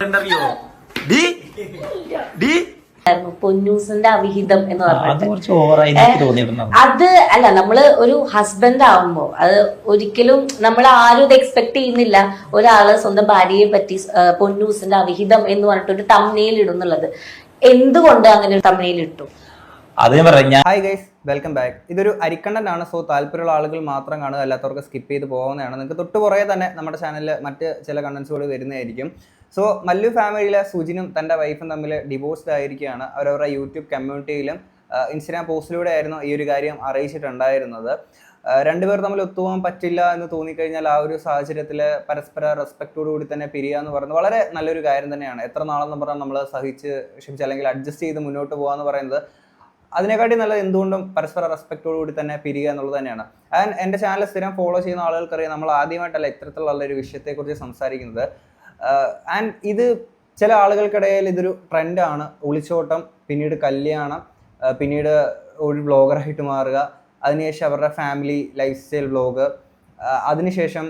അറിയോ D D പൊന്നൂസിന്റെ അവിഹിതം എന്ന് പറഞ്ഞിട്ട് അത് അല്ല, നമ്മള് ഒരു ഹസ്ബൻഡ് ആവുമ്പോ അത് ഒരിക്കലും നമ്മൾ ആരും ഇത് എക്സ്പെക്ട് ചെയ്യുന്നില്ല. ഒരാള് സ്വന്തം ഭാര്യയെ പറ്റി പൊന്നൂസിന്റെ അവിഹിതം എന്ന് പറഞ്ഞിട്ട് ഒരു തംബ്നെയിൽ ഇടുന്നുള്ളത്. എന്തുകൊണ്ട് അങ്ങനെ ഒരു തംബ്നെയിൽ ഇട്ടു? Hi guys, welcome back. ഇതൊരു അരിക്കണ്ടൻ്റാണ്. സോ താല്പര്യമുള്ള ആളുകൾ മാത്രം കാണുക, അല്ലാത്തവർക്ക് സ്കിപ്പ് ചെയ്ത് പോകുന്നതാണ്. നിങ്ങൾക്ക് തൊട്ട് പുറകെ തന്നെ നമ്മുടെ ചാനലിൽ മറ്റ് ചില കണ്ടൻസുകൾ വരുന്നതായിരിക്കും. സോ മല്ലു ഫാമിലിയിലെ സുജിനും തൻ്റെ വൈഫും തമ്മിൽ ഡിവോഴ്സ്ഡ് ആയിരിക്കുകയാണ്. അവരവരുടെ യൂട്യൂബ് കമ്മ്യൂണിറ്റിയിലും ഇൻസ്റ്റാഗ്രാം പോസ്റ്റിലൂടെ ആയിരുന്നു ഈ ഒരു കാര്യം അറിയിച്ചിട്ടുണ്ടായിരുന്നത്. രണ്ടുപേർ തമ്മിൽ ഒത്തുപോകാൻ പറ്റില്ല എന്ന് തോന്നിക്കഴിഞ്ഞാൽ ആ ഒരു സാഹചര്യത്തിൽ പരസ്പര റെസ്പെക്റ്റോടുകൂടി തന്നെ പിരിയുക എന്ന് പറയുന്നത് വളരെ നല്ലൊരു കാര്യം തന്നെയാണ്. എത്ര നാളെന്ന് പറഞ്ഞാൽ നമ്മൾ സഹിച്ച് ക്ഷമിച്ച് അല്ലെങ്കിൽ അഡ്ജസ്റ്റ് ചെയ്ത് മുന്നോട്ട് പോകുക എന്ന് പറയുന്നത് അതിനെക്കാട്ടി നല്ലത് എന്തുകൊണ്ടും പരസ്പര റെസ്പെക്റ്റോടുകൂടി തന്നെ പിരിയുക എന്നുള്ളത് തന്നെയാണ്. ആൻഡ് എൻ്റെ ചാനൽ സ്ഥിരം ഫോളോ ചെയ്യുന്ന ആളുകൾക്കറിയാം, നമ്മൾ ആദ്യമായിട്ടല്ല ഇത്തരത്തിലുള്ള ഒരു വിഷയത്തെക്കുറിച്ച് സംസാരിക്കുന്നത്. ആൻഡ് ഇത് ചില ആളുകൾക്കിടയിൽ ഇതൊരു ട്രെൻഡാണ്. ഒളിച്ചോട്ടം, പിന്നീട് കല്യാണം, പിന്നീട് ഒരു വ്ളോഗറായിട്ട് മാറുക, അതിനുശേഷം അവരുടെ ഫാമിലി ലൈഫ് സ്റ്റൈൽ വ്ളോഗ്, അതിനുശേഷം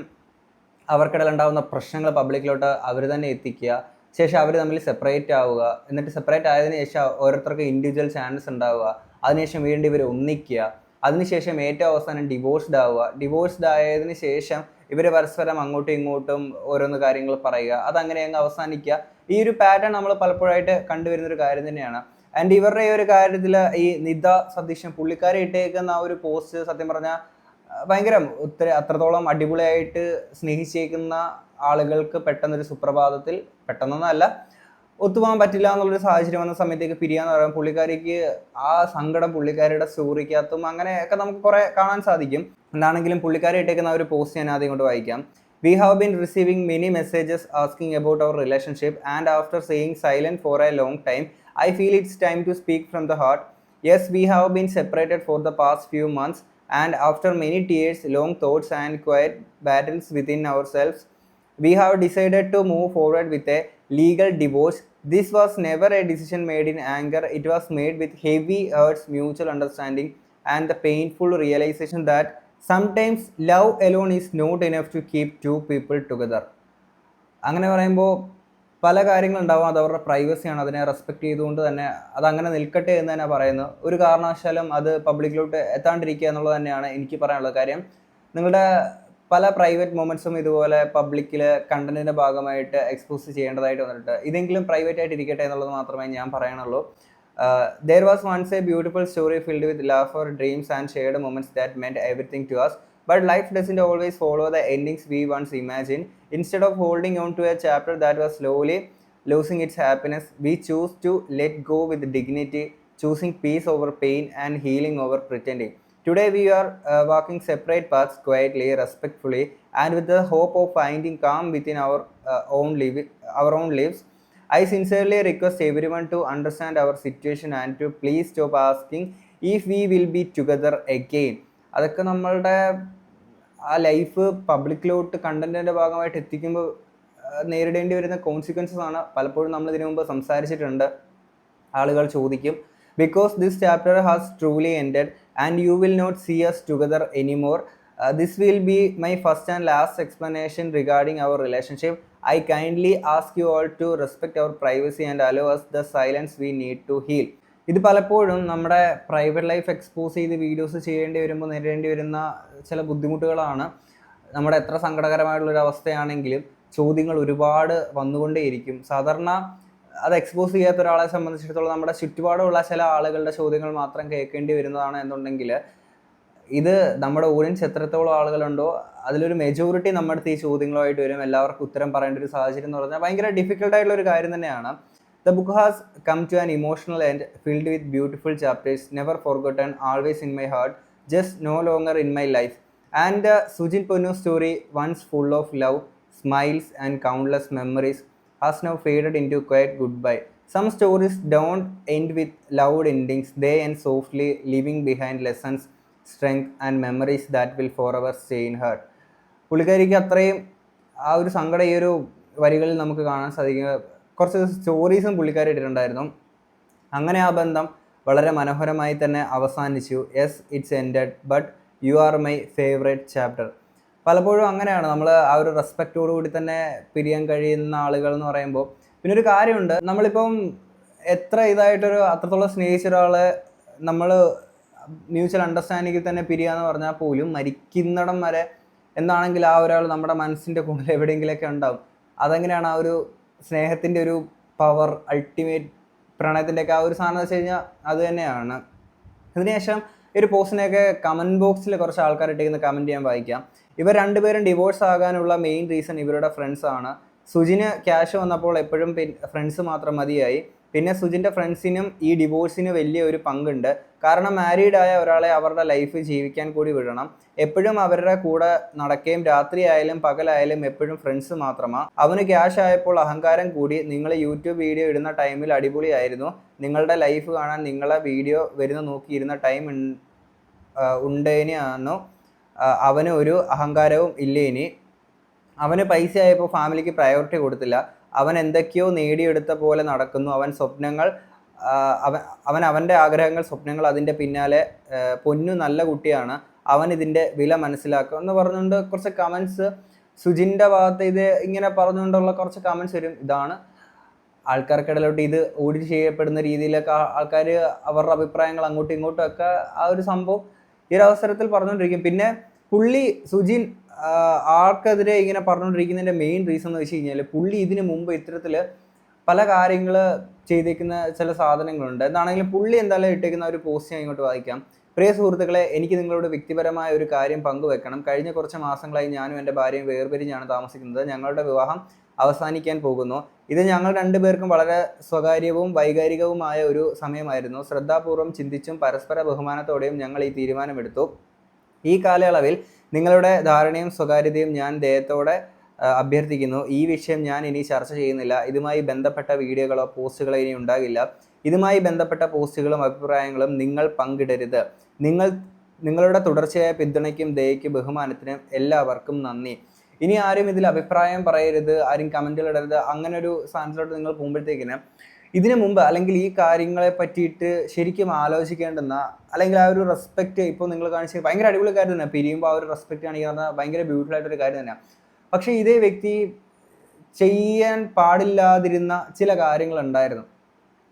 അവർക്കിടയിൽ ഉണ്ടാകുന്ന പ്രശ്നങ്ങൾ പബ്ലിക്കിലോട്ട് അവർ തന്നെ എത്തിക്കുക, ശേഷം അവർ തമ്മിൽ സെപ്പറേറ്റ് ആവുക, എന്നിട്ട് സെപ്പറേറ്റ് ആയതിനു ശേഷം ഓരോരുത്തർക്ക് ഇൻഡിവിജ്വൽ ചാനൽസ് ഉണ്ടാവുക, അതിനുശേഷം വീണ്ടും ഇവർ ഒന്നിക്കുക, അതിനുശേഷം ഏറ്റവും അവസാനം ഡിവോഴ്സ്ഡ് ആവുക, ഡിവോഴ്സ്ഡ് ആയതിനു ശേഷം ഇവർ പരസ്പരം അങ്ങോട്ടും ഇങ്ങോട്ടും ഓരോന്ന് കാര്യങ്ങൾ പറയുക, അതങ്ങനെ അങ്ങ് അവസാനിക്കുക. ഈ ഒരു പാറ്റേൺ നമ്മൾ പലപ്പോഴായിട്ട് കണ്ടുവരുന്നൊരു കാര്യം തന്നെയാണ്. ആൻഡ് ഇവരുടെ ഈ ഒരു കാര്യത്തിൽ ഈ നിത സതീശൻ പുള്ളിക്കാരെ ഇട്ടേക്കുന്ന ആ ഒരു പോസ്റ്റ് സത്യം പറഞ്ഞാൽ ഭയങ്കര അത്രത്തോളം അടിപൊളിയായിട്ട് സ്നേഹിച്ചേക്കുന്ന ആളുകൾക്ക് പെട്ടെന്നൊരു സുപ്രഭാതത്തിൽ, പെട്ടെന്നൊന്നല്ല, ഒത്തുപോകാൻ പറ്റില്ല എന്നുള്ളൊരു സാഹചര്യം വന്ന സമയത്തേക്ക് പിരിയാന്ന് പറയുമ്പോൾ പുള്ളിക്കാരിക്ക് ആ സങ്കടം പുള്ളിക്കാരിയുടെ സ്റ്റോറിക്കകത്തും അങ്ങനെയൊക്കെ നമുക്ക് കുറേ കാണാൻ സാധിക്കും. എന്താണെങ്കിലും പുള്ളിക്കാരി ഇട്ടേക്കുന്ന ഒരു പോസ്റ്റ് ഞാൻ ആദ്യം കൊണ്ട് വായിക്കാം. We have been receiving many messages asking about our relationship, and after staying silent for a long time, I feel it's time to speak from the heart. Yes, we have been separated for the past few months, and after many tears, long thoughts and quiet battles within ourselves, we have decided to move forward with a legal divorce. This was never a decision made in anger. It was made with heavy hurts, mutual understanding, and the painful realization that sometimes love alone is not enough to keep two people together. അങ്ങനെ പറയുമ്പോൾ പല കാര്യങ്ങളുണ്ടാവും, അത് അവരുടെ പ്രൈവസിയാണ്, അതിനെ respect ചെയ്തുകൊണ്ട് തന്നെ അതങ്ങനെ നിൽക്കട്ടെ എന്ന് തന്നെ പറയുന്നു. ഒരു കാരണവശാലും അത് പബ്ലിക്കിലോട്ട് എത്താണ്ടിരിക്കുക എന്നുള്ളത് തന്നെയാണ് എനിക്ക് പറയാനുള്ള കാര്യം. നിങ്ങളുടെ പല പ്രൈവറ്റ് മൊമെൻറ്റ്സും ഇതുപോലെ പബ്ലിക്കിൽ കണ്ടന്റിൻ്റെ ഭാഗമായിട്ട് എക്സ്പോസ് ചെയ്യേണ്ടതായിട്ട് വന്നിട്ട് ഇതെങ്കിലും പ്രൈവറ്റ് ആയിട്ട് ഇരിക്കട്ടെ എന്നുള്ളത് മാത്രമേ ഞാൻ പറയാനുള്ളൂ. There was once a beautiful story filled with laughter, dreams and shared moments that meant everything to us. But life doesn't always follow the endings we once imagined. Instead of holding on to a chapter that was slowly losing its happiness, we choose to let go with dignity, choosing peace over pain and healing over pretending. Today we are walking separate paths quietly, respectfully, and with the hope of finding calm within our own lives. I sincerely request everyone to understand our situation and to please stop asking if we will be together again. അതൊക്കെ നമ്മളുടെ ആ life പബ്ലിക്കിലോട്ട് കണ്ടന്റിൻ്റെ ഭാഗമായിട്ട് എത്തിക്കുമ്പോൾ നേരിടേണ്ടി വരുന്ന consequences ആണ്. പലപ്പോഴും നമ്മൾ ഇതിനു മുമ്പ് സംസാരിച്ചിട്ടുണ്ട്. ആളുകൾ ചോദിക്കും, because this chapter has truly ended and you will not see us together anymore. This will be my first and last explanation regarding our relationship. I kindly ask you all to respect our privacy and allow us the silence we need to heal. ഇത് പലപ്പോഴും നമ്മുടെ private life expose ചെയ്ത് videos ചെയ്യേണ്ടി വരുമ്പോൾ നേരിടേണ്ടി വരുന്ന ചില ബുദ്ധിമുട്ടുകളാണ്. നമ്മുടെ എത്ര സങ്കടകരമായിട്ടുള്ളൊരു അവസ്ഥയാണെങ്കിലും ചോദ്യങ്ങൾ ഒരുപാട് വന്നുകൊണ്ടേയിരിക്കും. സാധാരണ അത് എക്സ്പോസ് ചെയ്യാത്ത ഒരാളെ സംബന്ധിച്ചിടത്തോളം നമ്മുടെ ചുറ്റുപാടുള്ള ചില ആളുകളുടെ ചോദ്യങ്ങൾ മാത്രം കേൾക്കേണ്ടി വരുന്നതാണ് എന്നുണ്ടെങ്കിൽ ഇത് നമ്മുടെ ഓഡിയൻസ് എത്രത്തോളം ആളുകളുണ്ടോ അതിലൊരു മെജോറിറ്റി നമ്മുടെ അടുത്ത് ഈ ചോദ്യങ്ങളുമായിട്ട് വരും. എല്ലാവർക്കും ഉത്തരം പറയേണ്ട ഒരു സാഹചര്യം എന്ന് പറഞ്ഞാൽ ഭയങ്കര ഡിഫിക്കൽട്ടായിട്ടുള്ള ഒരു കാര്യം തന്നെയാണ്. The book has come to an emotional end, filled with beautiful chapters, never forgotten, always in my heart, just no longer in my life. And Sujin Ponnu's story, once full of love, smiles and countless memories, has now faded into quiet goodbye. Some stories don't end with loud endings, they end softly, leaving behind lessons, strength and memories that will forever stay in her. പുള്ളിക്കാരിക്ക് അത്രയും ആ ഒരു സങ്കടം ഈ ഒരു വരികളിൽ നമുക്ക് കാണാൻ സാധിക്കുക. കുറച്ച് സ്റ്റോറീസും പുള്ളിക്കാരി ഇട്ടിട്ടുണ്ടായിരുന്നു. അങ്ങനെ ആ ബന്ധം വളരെ മനോഹരമായി തന്നെ അവസാനിച്ചു. Yes, it's ended, but you are my favourite chapter. പലപ്പോഴും അങ്ങനെയാണ് നമ്മൾ ആ ഒരു റെസ്പെക്റ്റോടു കൂടി തന്നെ പിരിയാൻ കഴിയുന്ന ആളുകൾ എന്ന് പറയുമ്പോൾ പിന്നെ ഒരു കാര്യമുണ്ട്, നമ്മളിപ്പം എത്ര ഇതായിട്ടൊരു അത്രത്തോളം സ്നേഹിച്ച ഒരാളെ നമ്മൾ മ്യൂച്വൽ അണ്ടർസ്റ്റാൻഡിങ്ങിൽ തന്നെ പിരിയാന്ന് പറഞ്ഞാൽ പോലും മരിക്കുന്നിടം വരെ എന്താണെങ്കിൽ ആ ഒരാൾ നമ്മുടെ മനസ്സിൻ്റെ കൂടുതൽ എവിടെയെങ്കിലൊക്കെ ഉണ്ടാവും. അതെങ്ങനെയാണ് ആ ഒരു സ്നേഹത്തിൻ്റെ ഒരു പവർ, അൾട്ടിമേറ്റ് പ്രണയത്തിൻ്റെയൊക്കെ ആ ഒരു സാധനം എന്ന് വെച്ച് കഴിഞ്ഞാൽ അത് തന്നെയാണ്. അതിനുശേഷം ഈ ഒരു പോസ്റ്റിനെയൊക്കെ കമൻറ്റ് ബോക്സിൽ കുറച്ച് ആൾക്കാർ ഇട്ടേക്കുന്ന കമൻറ്റ് ഞാൻ വായിക്കാം. ഇവർ രണ്ടുപേരും ഡിവോഴ്സ് ആകാനുള്ള മെയിൻ റീസൺ ഇവരുടെ ഫ്രണ്ട്സാണ്. സുജിന് ക്യാഷ് വന്നപ്പോൾ എപ്പോഴും ഫ്രണ്ട്സ് മാത്രം മതിയായി. പിന്നെ സുജിൻ്റെ ഫ്രണ്ട്സിനും ഈ ഡിവോഴ്സിന് വലിയ ഒരു പങ്കുണ്ട്. കാരണം മാരീഡായ ഒരാളെ അവരുടെ ലൈഫ് ജീവിക്കാൻ കൂടി വിടണം. എപ്പോഴും അവരുടെ കൂടെ നടക്കുകയും രാത്രി ആയാലും പകലായാലും എപ്പോഴും ഫ്രണ്ട്സ് മാത്രമാണ്. അവന് ക്യാഷ് ആയപ്പോൾ അഹങ്കാരം കൂടി. നിങ്ങൾ യൂട്യൂബ് വീഡിയോ ഇടുന്ന ടൈമിൽ അടിപൊളിയായിരുന്നു. നിങ്ങളുടെ ലൈഫ് കാണാൻ നിങ്ങളെ വീഡിയോ വരുന്ന നോക്കിയിരുന്ന ടൈം ഉണ്ടേനെയാണോ? അവന് ഒരു അഹങ്കാരവും ഇല്ലേനി. അവന് പൈസ ആയപ്പോൾ ഫാമിലിക്ക് പ്രയോറിറ്റി കൊടുത്തില്ല. അവൻ എന്തൊക്കെയോ നേടിയെടുത്ത പോലെ നടക്കുന്നു. അവൻ്റെ ആഗ്രഹങ്ങൾ, സ്വപ്നങ്ങൾ അതിൻ്റെ പിന്നാലെ. പൊന്നു നല്ല കുട്ടിയാണ്. അവൻ ഇതിൻ്റെ വില മനസ്സിലാക്കുക എന്ന് പറഞ്ഞുകൊണ്ട് കുറച്ച് കമൻസ് സുജിൻ്റെ ഭാഗത്ത് ഇത് ഇങ്ങനെ പറഞ്ഞുകൊണ്ടുള്ള കുറച്ച് കമൻസ് വരും. ഇതാണ് ആൾക്കാർക്കിടയിലോട്ട് ഇത് ഓഡിറ്റ് ചെയ്യപ്പെടുന്ന രീതിയിലൊക്കെ ആൾക്കാർ അവരുടെ അഭിപ്രായങ്ങൾ അങ്ങോട്ടും ഇങ്ങോട്ടും ഒക്കെ ആ ഒരു സംഭവം ഈ ഒരു അവസരത്തിൽ പറഞ്ഞുകൊണ്ടിരിക്കും. പിന്നെ സുജിൻ ആൾക്കെതിരെ ഇങ്ങനെ പറഞ്ഞുകൊണ്ടിരിക്കുന്നതിൻ്റെ മെയിൻ റീസൺ എന്ന് വെച്ച് കഴിഞ്ഞാൽ പുള്ളി ഇതിന് മുമ്പ് ഇത്തരത്തിൽ പല കാര്യങ്ങൾ ചെയ്തേക്കുന്ന ചില സാധനങ്ങളുണ്ട്. എന്താണെങ്കിലും പുള്ളി എന്തായാലും ഇട്ടേക്കുന്ന ഒരു പോസ്റ്റ് ഞാൻ ഇങ്ങോട്ട് വായിക്കാം. പ്രിയ സുഹൃത്തുക്കളെ, എനിക്ക് നിങ്ങളോട് വ്യക്തിപരമായ ഒരു കാര്യം പങ്കുവെക്കണം. കഴിഞ്ഞ കുറച്ച് മാസങ്ങളായി ഞാനും എൻ്റെ ഭാര്യയും വേർപിരിഞ്ഞാണ് താമസിക്കുന്നത്. ഞങ്ങളുടെ വിവാഹം അവസാനിക്കാൻ പോകുന്നു. ഇത് ഞങ്ങൾ രണ്ടുപേർക്കും വളരെ സ്വകാര്യവും വൈകാരികവുമായ ഒരു സമയമായിരുന്നു. ശ്രദ്ധാപൂർവം ചിന്തിച്ചും പരസ്പര ബഹുമാനത്തോടെയും ഞങ്ങൾ ഈ തീരുമാനമെടുത്തു. ഈ കാലയളവിൽ നിങ്ങളുടെ ധാരണയും സ്വകാര്യതയും ഞാൻ ദയത്തോടെ അഭ്യർത്ഥിക്കുന്നു. ഈ വിഷയം ഞാൻ ഇനി ചർച്ച ചെയ്യുന്നില്ല. ഇതുമായി ബന്ധപ്പെട്ട വീഡിയോകളോ പോസ്റ്റുകളോ ഇനി ഉണ്ടാകില്ല. ഇതുമായി ബന്ധപ്പെട്ട പോസ്റ്റുകളും അഭിപ്രായങ്ങളും നിങ്ങൾ പങ്കിടരുത്. നിങ്ങളുടെ തുടർച്ചയായ പിന്തുണയ്ക്കും ദയയ്ക്കും ബഹുമാനത്തിനും എല്ലാവർക്കും നന്ദി. ഇനി ആരും ഇതിൽ അഭിപ്രായം പറയരുത്, ആരും കമൻറ്റുകൾ ഇടരുത്. അങ്ങനെ ഒരു സ്ഥാനത്തിലോട്ട് നിങ്ങൾ പോകുമ്പോഴത്തേക്കിന് ഇതിനു മുമ്പ് അല്ലെങ്കിൽ ഈ കാര്യങ്ങളെ പറ്റിയിട്ട് ശരിക്കും ആലോചിക്കേണ്ടുന്ന അല്ലെങ്കിൽ ആ ഒരു റെസ്പെക്റ്റ് ഇപ്പോൾ നിങ്ങൾ കാണിച്ച് ഭയങ്കര അടിപൊളി കാര്യം തന്നെ. പിരിയുമ്പോൾ ആ ഒരു റെസ്പെക്റ്റ് കാണിക്കുന്ന ഭയങ്കര ബ്യൂട്ടിഫുൾ ആയിട്ടൊരു കാര്യം തന്നെയാണ്. പക്ഷേ ഇതേ വ്യക്തി ചെയ്യാൻ പാടില്ലാതിരുന്ന ചില കാര്യങ്ങളുണ്ടായിരുന്നു.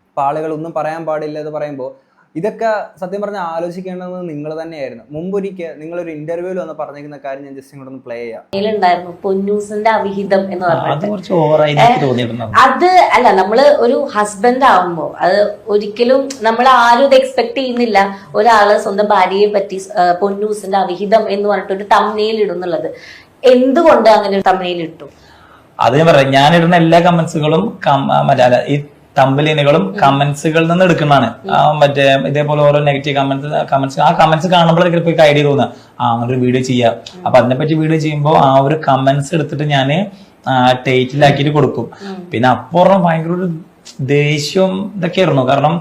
അപ്പോൾ ആളുകളൊന്നും പറയാൻ പാടില്ല എന്ന് പറയുമ്പോൾ ഇതൊക്കെ സത്യം പറഞ്ഞാൽ ആലോചിക്കേണ്ടത് നിങ്ങൾ തന്നെയായിരുന്നു. മുമ്പൊരിക്കൽ നിങ്ങളൊരു ഇന്റർവ്യൂവിൽ വന്ന് പറഞ്ഞിരിക്കുന്ന കാര്യം ഞാൻ ജസ്റ്റ് ഇങ്ങോട്ട് പ്ലേ ചെയ്യാം. ഉണ്ടായിരുന്നു പൊന്നൂസിന്റെ അവിഹിതം എന്ന് പറഞ്ഞിട്ട്. അത് അല്ല, നമ്മള് ഒരു ഹസ്ബൻഡ് ആവുമ്പോ അത് ഒരിക്കലും നമ്മൾ ആരും ഇത് എക്സ്പെക്ട് ചെയ്യുന്നില്ല. ഒരാള് സ്വന്തം ഭാര്യയെ പറ്റി പൊന്നൂസിന്റെ അവിഹിതം എന്ന് പറഞ്ഞിട്ട് ഒരു തംബ്നെയിൽ ഇടുന്നുള്ളത്. എന്തുകൊണ്ട് അങ്ങനെ ഒരു തംബ്നെയിൽ ഇട്ടു? അത് ഞാൻ പറയാം. ഞാനിടുന്ന എല്ലാ കമന്റ്സുകളും ഈ തമ്പലിനുകളും കമന്റ്സുകളിൽ നിന്ന് എടുക്കുന്നതാണ്. മറ്റേ ഇതേപോലെ ഓരോ നെഗറ്റീവ് കമന്റ്സ് ആ കമന്റ്സ് കാണുമ്പോഴേക്കും ഇപ്പൊ ഐഡിയ തോന്നുക അങ്ങനെ ഒരു വീഡിയോ ചെയ്യാം. അപ്പൊ അതിനെപ്പറ്റി വീഡിയോ ചെയ്യുമ്പോൾ ആ ഒരു കമന്റ്സ് എടുത്തിട്ട് ഞാൻ ടൈറ്റിലാക്കിയിട്ട് കൊടുക്കും. പിന്നെ അപ്പുറം ഭയങ്കര ഒരു ദേഷ്യവും ഇതൊക്കെ ആയിരുന്നു. കാരണം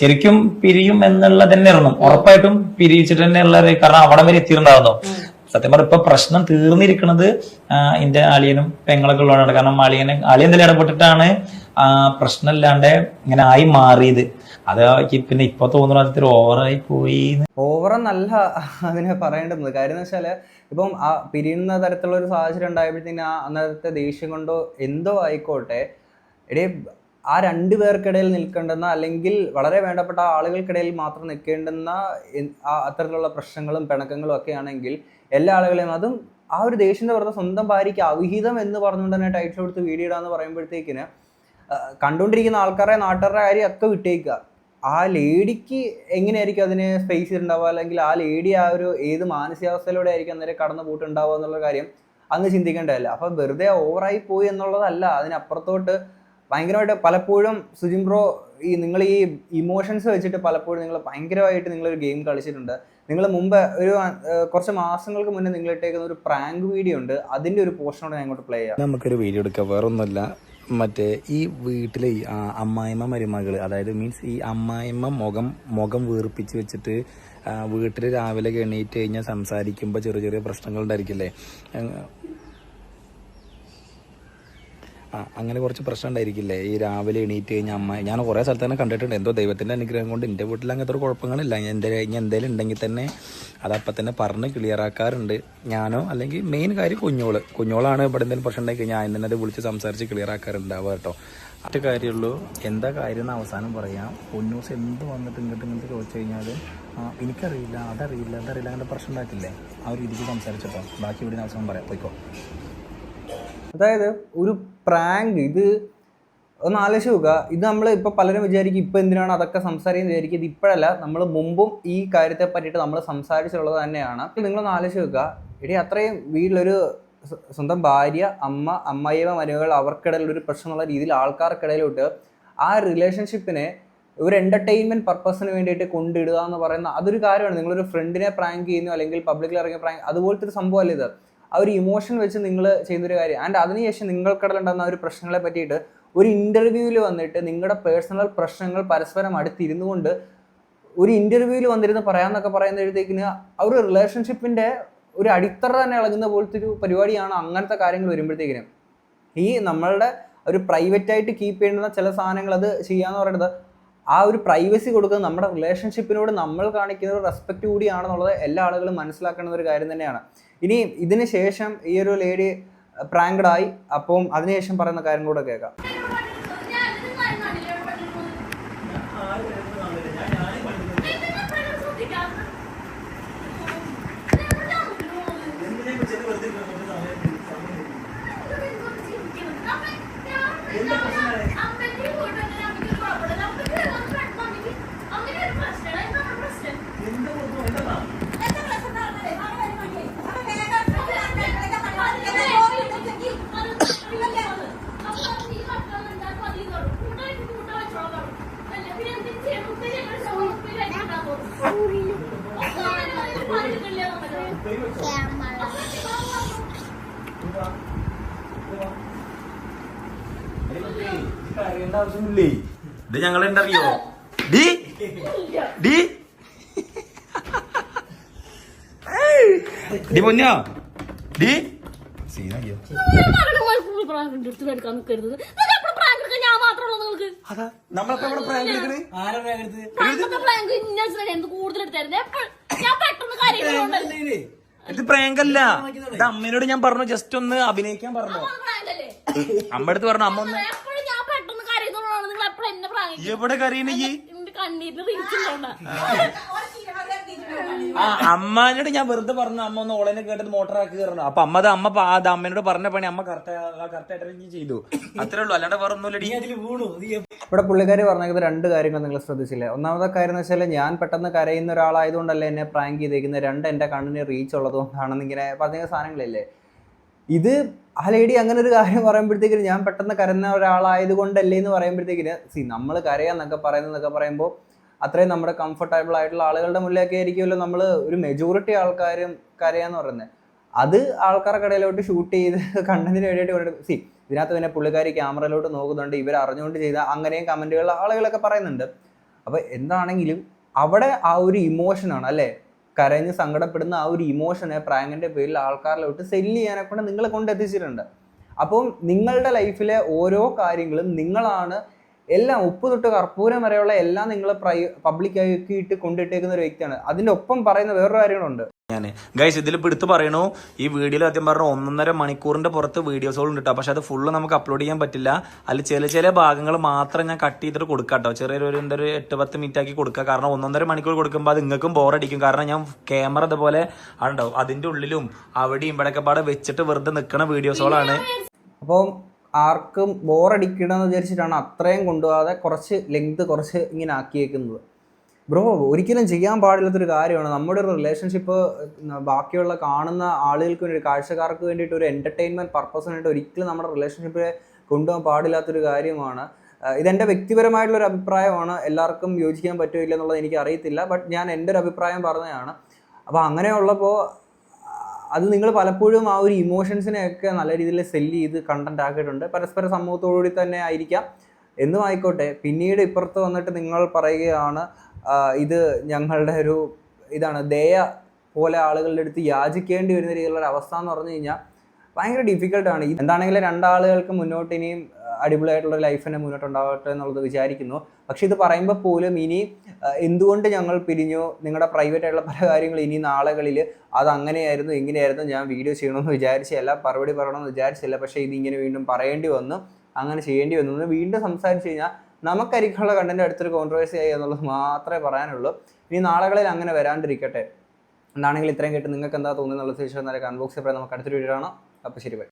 ശരിക്കും പിരിയും എന്നുള്ളത് തന്നെ ആയിരുന്നു. ഉറപ്പായിട്ടും പിരിയിച്ചിട്ട് തന്നെ ഉള്ളത്. കാരണം അവിടെ വരെ എത്തിയിട്ടുണ്ടാവുന്നു. സത്യം പറഞ്ഞ ഇപ്പൊ പ്രശ്നം തീർന്നിരിക്കുന്നത് എന്റെ അളിയനും പെങ്ങളൊക്കെ ഉള്ളതാണ്. കാരണം അളിയൻ എന്തെങ്കിലും ഇടപെട്ടിട്ടാണ് പ്രശ്നമില്ലാണ്ട് ഇങ്ങനെ ആയി മാറിയത്. അത് പിന്നെ ഇപ്പൊ തോന്നുന്നു അതൊരു ഓവറായി പോയി. ഓവറെന്നല്ല അതിനെ പറയേണ്ടത്. കാര്യം എന്ന് വെച്ചാല് ഇപ്പം ആ പിരിയുന്ന തരത്തിലുള്ള ഒരു സാഹചര്യം ഉണ്ടായപ്പോഴത്തേന് ആ അന്നത്തെ ദേഷ്യം കൊണ്ടോ എന്തോ ആയിക്കോട്ടെ, ആ രണ്ടു പേർക്കിടയിൽ നിൽക്കേണ്ടുന്ന അല്ലെങ്കിൽ വളരെ വേണ്ടപ്പെട്ട ആളുകൾക്കിടയിൽ മാത്രം നിൽക്കേണ്ടുന്ന അത്തരത്തിലുള്ള പ്രശ്നങ്ങളും പിണക്കങ്ങളും ഒക്കെ ആണെങ്കിൽ എല്ലാ ആളുകളെയും അതും ആ ഒരു ദേഷ്യത്തെ പറഞ്ഞ സ്വന്തം ഭാര്യയ്ക്ക് അവിഹിതം എന്ന് പറഞ്ഞുകൊണ്ട് തന്നെ ടൈറ്റിൽ കൊടുത്ത് വീഡിയോ ഇടാന്ന് പറയുമ്പോഴത്തേക്കിന് കണ്ടുകൊണ്ടിരിക്കുന്ന ആൾക്കാരെ നാട്ടുകാരുടെ കാര്യം ഒക്കെ വിട്ടേക്കുക. ആ ലേഡിക്ക് എങ്ങനെയായിരിക്കും അതിന് സ്പേസ് ഉണ്ടാവുക, അല്ലെങ്കിൽ ആ ലേഡി ആ ഒരു ഏത് മാനസികാവസ്ഥയിലൂടെ ആയിരിക്കും അന്നേരം കടന്നു പോയിട്ടുണ്ടാവുക എന്നുള്ള കാര്യം അങ്ങ് ചിന്തിക്കേണ്ടതല്ല. അപ്പം വെറുതെ ഓവറായി പോയി എന്നുള്ളതല്ല, അതിനപ്പുറത്തോട്ട് ഭയങ്കരമായിട്ട് പലപ്പോഴും സുജിൻ ബ്രോ നിങ്ങൾ ഈ ഇമോഷൻസ് വെച്ചിട്ട് പലപ്പോഴും നിങ്ങൾ ഭയങ്കരമായിട്ട് നിങ്ങളൊരു ഗെയിം കളിച്ചിട്ടുണ്ട്. നിങ്ങൾ മുമ്പ് ഒരു കുറച്ച് മാസങ്ങൾക്ക് മുന്നേ നിങ്ങൾ ഇട്ടേക്കുന്ന ഒരു പ്രാങ്ക് വീഡിയോ ഉണ്ട്. അതിൻ്റെ ഒരു പോർഷനോട് ഞാൻ ഇങ്ങോട്ട് പ്ലേ ചെയ്യാം. നമുക്കൊരു വീഡിയോ എടുക്കാം. വേറൊന്നുമല്ല, മറ്റേ ഈ വീട്ടിലെ അമ്മായിമ്മ മരുമകൾ, അതായത് മീൻസ് ഈ അമ്മായിമ്മ മുഖം വീർപ്പിച്ച് വെച്ചിട്ട് വീട്ടിൽ രാവിലെ എണീറ്റ് കഴിഞ്ഞാൽ സംസാരിക്കുമ്പോൾ ചെറിയ പ്രശ്നങ്ങൾ ഉണ്ടായിരിക്കില്ലേ, അങ്ങനെ കുറച്ച് പ്രശ്നം ഉണ്ടായിരിക്കില്ലേ ഈ രാവിലെ എണീറ്റ് കഴിഞ്ഞാൽ അമ്മ. ഞാൻ കുറേ സ്ഥലത്ത് തന്നെ കണ്ടിട്ടുണ്ട്. എന്തോ ദൈവത്തിൻ്റെ അനുഗ്രഹം കൊണ്ട് എൻ്റെ വീട്ടിൽ അങ്ങനത്തെ ഒരു കുഴപ്പങ്ങളില്ല. ഞാൻ എന്തെങ്കിലും ഉണ്ടെങ്കിൽ തന്നെ അതപ്പം തന്നെ പറഞ്ഞ് ക്ലിയർ ആക്കാറുണ്ട് ഞാനോ, അല്ലെങ്കിൽ മെയിൻ കാര്യം കുഞ്ഞോളാണ്. ഇവിടെ എന്തെങ്കിലും പ്രശ്നം ഉണ്ടെങ്കിൽ ഞാൻ തന്നെ അത് വിളിച്ച് സംസാരിച്ച് ക്ലിയർ ആക്കാറുണ്ടാവുക കേട്ടോ. ഒറ്റ കാര്യമുള്ളൂ, എന്താ കാര്യം എന്ന് അവസാനം പറയാം. പൊന്നൂസ് എന്ത് വന്നിട്ട് ഇങ്ങോട്ട് ചോദിച്ചു കഴിഞ്ഞാൽ എനിക്കറിയില്ല, അതറിയില്ല അങ്ങനെ പ്രശ്നം ഉണ്ടാക്കില്ലേ, ആ ഒരു രീതിക്ക് സംസാരിച്ചപ്പോൾ ബാക്കി ഇവിടെ അവസാനം പറയാം. പോയിക്കോ. അതായത് ഒരു പ്രാങ്ക്, ഇത് ഒന്ന് ആലോചിച്ച് നോക്കുക. ഇത് നമ്മൾ ഇപ്പോൾ പലരും വിചാരിക്കും ഇപ്പം എന്തിനാണ് അതൊക്കെ സംസാരിക്കുന്നത് വിചാരിക്കും. ഇത് ഇപ്പോഴല്ല, നമ്മൾ മുമ്പും ഈ കാര്യത്തെ പറ്റിയിട്ട് നമ്മൾ സംസാരിച്ചുള്ളത് തന്നെയാണ്. നിങ്ങളൊന്ന് ആലോചിച്ച് നോക്കുക. ഇനി അത്രയും വീട്ടിലൊരു സ്വന്തം ഭാര്യ, അമ്മ, അമ്മായിയമ്മ, മരുമകൾ, അവർക്കിടയിൽ ഒരു പ്രശ്നം എന്നുള്ള രീതിയിൽ ആൾക്കാർക്കിടയിലോട്ട് ആ റിലേഷൻഷിപ്പിനെ ഒരു എൻ്റർടൈൻമെൻറ്റ് പർപ്പസിന് വേണ്ടിയിട്ട് കൊണ്ടിടുക എന്ന് പറയുന്ന അതൊരു കാര്യമാണ്. നിങ്ങളൊരു ഫ്രണ്ടിനെ പ്രാങ്ക് ചെയ്യുന്നു അല്ലെങ്കിൽ പബ്ലിക്കിൽ ഇറങ്ങിയ പ്രാങ്ക്, അതുപോലത്തെ ഒരു സംഭവമല്ല ഇത്. ആ ഒരു ഇമോഷൻ വെച്ച് നിങ്ങൾ ചെയ്യുന്നൊരു കാര്യം. ആൻഡ് അതിനുശേഷം നിങ്ങൾക്കിടയിലുണ്ടാകുന്ന ഒരു പ്രശ്നങ്ങളെ പറ്റിയിട്ട് ഒരു ഇൻ്റർവ്യൂവിൽ വന്നിട്ട് നിങ്ങളുടെ പേഴ്സണൽ പ്രശ്നങ്ങൾ പരസ്പരം അടുത്തിരുന്നു കൊണ്ട് ഒരു ഇൻ്റർവ്യൂവിൽ വന്നിരുന്ന് പറയാമെന്നൊക്കെ പറയുന്നതിടത്തേക്കിന് ആ ഒരു റിലേഷൻഷിപ്പിൻ്റെ ഒരു അടിത്തറ തന്നെ ഇളകുന്ന പോലത്തെ ഒരു പരിപാടിയാണ് അങ്ങനത്തെ കാര്യങ്ങൾ വരുമ്പോഴത്തേക്കിനും. ഈ നമ്മളുടെ ഒരു പ്രൈവറ്റായിട്ട് കീപ്പ് ചെയ്യുന്ന ചില സാധനങ്ങൾ അത് ചെയ്യാന്ന് പറയുന്നത് ആ ഒരു പ്രൈവസി കൊടുക്കുന്നത് നമ്മുടെ റിലേഷൻഷിപ്പിനോട് നമ്മൾ കാണിക്കുന്ന ഒരു റെസ്പെക്റ്റ് കൂടിയാണെന്നുള്ളത് എല്ലാ ആളുകളും മനസ്സിലാക്കേണ്ട ഒരു കാര്യം തന്നെയാണ്. ഇനി ഇതിന് ശേഷം ഈ ഒരു ലേഡി പ്രാങ്ക്ഡ് ആയി, അപ്പം അതിനുശേഷം പറയുന്ന കാര്യം കൂടെ കേൾക്കാം. ഇത് ഞങ്ങൾ എന്തറിയോ ഡി ഡി ഡി പൊന്നോ ഡി സീനായോ ഇത് പ്രാങ്കല്ല. ഇത് അമ്മേനോട് ഞാൻ പറഞ്ഞു, ജസ്റ്റ് ഒന്ന് അഭിനയിക്കാൻ പറഞ്ഞു. അമ്മ അടുത്ത് പറഞ്ഞു, അമ്മ ഒന്ന് എവിടെ കരയണ ഈ അമ്മാനോട് ഞാൻ വെറുതെ പറഞ്ഞു, അമ്മ ഒന്ന് ഓളനെ കേട്ടത് മോട്ടറാക്കി കയറണം. അപ്പൊ അമ്മ അത് അമ്മേനോട് പറഞ്ഞ പണി അമ്മ കറക്റ്റായിട്ട് ചെയ്തു. അത്രേ ഉള്ളൂ, അല്ലാണ്ട് വേറെ ഒന്നുമില്ല. ഇവിടെ പുള്ളിക്കാരി പറഞ്ഞത് രണ്ട് കാര്യങ്ങൾ നിങ്ങൾ ശ്രദ്ധിച്ചില്ലേ. ഒന്നാമത്തെ കാര്യം എന്ന് വെച്ചാൽ ഞാൻ പെട്ടെന്ന് കരയുന്ന ഒരാളായതുകൊണ്ടല്ല എന്നെ പ്രാങ്ക് ചെയ്തേക്കുന്നത്, രണ്ട് എൻ്റെ കണ്ണിന് റീച്ച് ഉള്ളതുകൊണ്ടാണെന്ന് ഇങ്ങനെ പറഞ്ഞ സാധനങ്ങളില്ലേ. ഇത് ആ ലേഡി അങ്ങനെ ഒരു കാര്യം പറയുമ്പോഴത്തേക്കിന് ഞാൻ പെട്ടെന്ന് കരയുന്ന ഒരാളായത് കൊണ്ടല്ലേ എന്ന് പറയുമ്പോഴത്തേക്കിന് നമ്മൾ കരയാന്നൊക്കെ പറയുമ്പോൾ അത്രയും നമ്മുടെ കംഫർട്ടബിൾ ആയിട്ടുള്ള ആളുകളുടെ മുന്നിലൊക്കെ ആയിരിക്കുമല്ലോ നമ്മൾ ഒരു മെജോറിറ്റി ആൾക്കാരും കരയാന്ന് പറയുന്നത്. അത് ആൾക്കാർക്കിടയിലോട്ട് ഷൂട്ട് ചെയ്ത് കണ്ടന്റിന് വേണ്ടിയിട്ട് കൊണ്ടിട്ട് ഇതിനകത്ത് പിന്നെ പുള്ളിക്കാരി ക്യാമറയിലോട്ട് നോക്കുന്നുണ്ട്, ഇവർ അറിഞ്ഞുകൊണ്ട് ചെയ്ത അങ്ങനെയും കമൻറ്റുകൾ ആളുകളൊക്കെ പറയുന്നുണ്ട്. അപ്പോൾ എന്താണെങ്കിലും അവിടെ ആ ഒരു ഇമോഷനാണ് അല്ലേ, കരഞ്ഞ് സങ്കടപ്പെടുന്ന ആ ഒരു ഇമോഷനെ പ്രാങ്കിൻ്റെ പേരിൽ ആൾക്കാരിലോട്ട് സെല്ല് ചെയ്യാനെ കൊണ്ട് നിങ്ങളെ കൊണ്ടെത്തിച്ചിട്ടുണ്ട്. അപ്പം നിങ്ങളുടെ ലൈഫിലെ ഓരോ കാര്യങ്ങളും നിങ്ങളാണ് എല്ലാം, ഉപ്പ് തൊട്ട് കർപ്പൂരം വരെയുള്ള എല്ലാം നിങ്ങൾ പബ്ലിക്കായിട്ട് കൊണ്ടിട്ടേക്കുന്ന ഒരു വ്യക്തിയാണ്. അതിൻ്റെ ഒപ്പം പറയുന്ന വേറൊരു കാര്യങ്ങളുണ്ട്. ഞാൻ ഗൈസ് ഇതിലിപ്പോൾ എടുത്ത് പറയണു, ഈ വീഡിയോയിൽ ആദ്യം പറഞ്ഞു 1.5 മണിക്കൂറിന്റെ പുറത്ത് വീഡിയോസുകളും കിട്ടും. പക്ഷെ അത് ഫുള്ള് നമുക്ക് അപ്ലോഡ് ചെയ്യാൻ പറ്റില്ല. അതിൽ ചില ഭാഗങ്ങൾ മാത്രം ഞാൻ കട്ട് ചെയ്തിട്ട് കൊടുക്കാം കേട്ടോ. ചെറിയൊരു 8-10 മിനിറ്റ് ആക്കി കൊടുക്കുക. കാരണം 1.5 മണിക്കൂർ കൊടുക്കുമ്പോൾ അത് നിങ്ങൾക്കും ബോറടിക്കും. കാരണം ഞാൻ ക്യാമറ ഇതുപോലെ ഉണ്ടാവും, അതിന്റെ ഉള്ളിലും അവിടെയും ഇവിടെയൊക്കെ പാടെ വെച്ചിട്ട് വെറുതെ നിൽക്കുന്ന വീഡിയോസുകളാണ്. അപ്പോൾ ആർക്കും ബോറടിക്കണമെന്ന് വിചാരിച്ചിട്ടാണ് അത്രയും കൊണ്ടുപോകാതെ കുറച്ച് ലെങ്ത് കുറച്ച് ഇങ്ങനെ ആക്കിയേക്കുന്നത്. ബ്രോ ഒരിക്കലും ചെയ്യാൻ പാടില്ലാത്തൊരു കാര്യമാണ്. നമ്മുടെ ഒരു റിലേഷൻഷിപ്പ് ബാക്കിയുള്ള കാണുന്ന ആളുകൾക്ക് വേണ്ടി, കാഴ്ചക്കാർക്ക് വേണ്ടിയിട്ട് ഒരു എൻ്റർടൈൻമെൻറ്റ് പർപ്പസിന് വേണ്ടി ഒരിക്കലും നമ്മുടെ റിലേഷൻഷിപ്പിനെ കൊണ്ടുപോകാൻ പാടില്ലാത്തൊരു കാര്യമാണ്. ഇതെൻ്റെ വ്യക്തിപരമായിട്ടുള്ളൊരു അഭിപ്രായമാണ്. എല്ലാവർക്കും യോജിക്കാൻ പറ്റില്ല എന്നുള്ളത് എനിക്ക് അറിയത്തില്ല. ബട്ട് ഞാൻ എൻ്റെ ഒരു അഭിപ്രായം പറഞ്ഞതാണ്. അപ്പോൾ അങ്ങനെയുള്ളപ്പോൾ അത് നിങ്ങൾ പലപ്പോഴും ആ ഒരു ഇമോഷൻസിനെയൊക്കെ നല്ല രീതിയിൽ സെല്ല് ചെയ്ത് കണ്ടന്റ് ആക്കിയിട്ടുണ്ട്. പരസ്പര സമൂഹത്തോടുകൂടി തന്നെ ആയിരിക്കാം, എന്നും ആയിക്കോട്ടെ. പിന്നീട് ഇപ്പുറത്ത് വന്നിട്ട് നിങ്ങൾ പറയുകയാണ് ഇത് ഞങ്ങളുടെ ഒരു ഇതാണ് ദയ പോലെ ആളുകളുടെ അടുത്ത് യാചിക്കേണ്ടി വരുന്ന രീതിയിലുള്ള അവസ്ഥ എന്ന് പറഞ്ഞു കഴിഞ്ഞാൽ ഭയങ്കര ഡിഫിക്കൽട്ടാണ്. എന്താണെങ്കിലും രണ്ടാളുകൾക്ക് മുന്നോട്ട് ഇനിയും അടിപൊളിയായിട്ടുള്ള ലൈഫിനെ മുന്നോട്ടുണ്ടാവട്ടെ എന്നുള്ളത് വിചാരിക്കുന്നു. പക്ഷെ ഇത് പറയുമ്പോൾ പോലും ഇനി എന്തുകൊണ്ട് ഞങ്ങൾ പിരിഞ്ഞു, നിങ്ങളുടെ പ്രൈവറ്റ് ആയിട്ടുള്ള പല കാര്യങ്ങൾ ഇനി നാളുകളിൽ അത് അങ്ങനെയായിരുന്നു ഇങ്ങനെയായിരുന്നു ഞാൻ വീഡിയോ ചെയ്യണമെന്ന് വിചാരിച്ചില്ല, മറുപടി പറയണമെന്ന് വിചാരിച്ചില്ല, പക്ഷേ ഇതിങ്ങനെ വീണ്ടും പറയേണ്ടി വന്നു. അങ്ങനെ ചെയ്യേണ്ടി വന്നു. വീണ്ടും സംസാരിച്ച് കഴിഞ്ഞാൽ നമുക്കരിക്കുള്ള കണ്ടന്റ് അടുത്തൊരു കോൺട്രവേഴ്സി ആയി എന്നുള്ളത് മാത്രമേ പറയാനുള്ളൂ. ഇനി നാളുകളിൽ അങ്ങനെ വരാണ്ടിരിക്കട്ടെ. എന്താണെങ്കിൽ ഇത്രയും കേട്ട് നിങ്ങൾക്ക് എന്താ തോന്നുന്നത് എന്നുള്ള ശേഷം കമന്റ് ബോക്സിൽ പറയാം. നമുക്ക് അടുത്തൊരു വീഡിയോ കാണാം. അപ്പോൾ ശരി, ബൈ.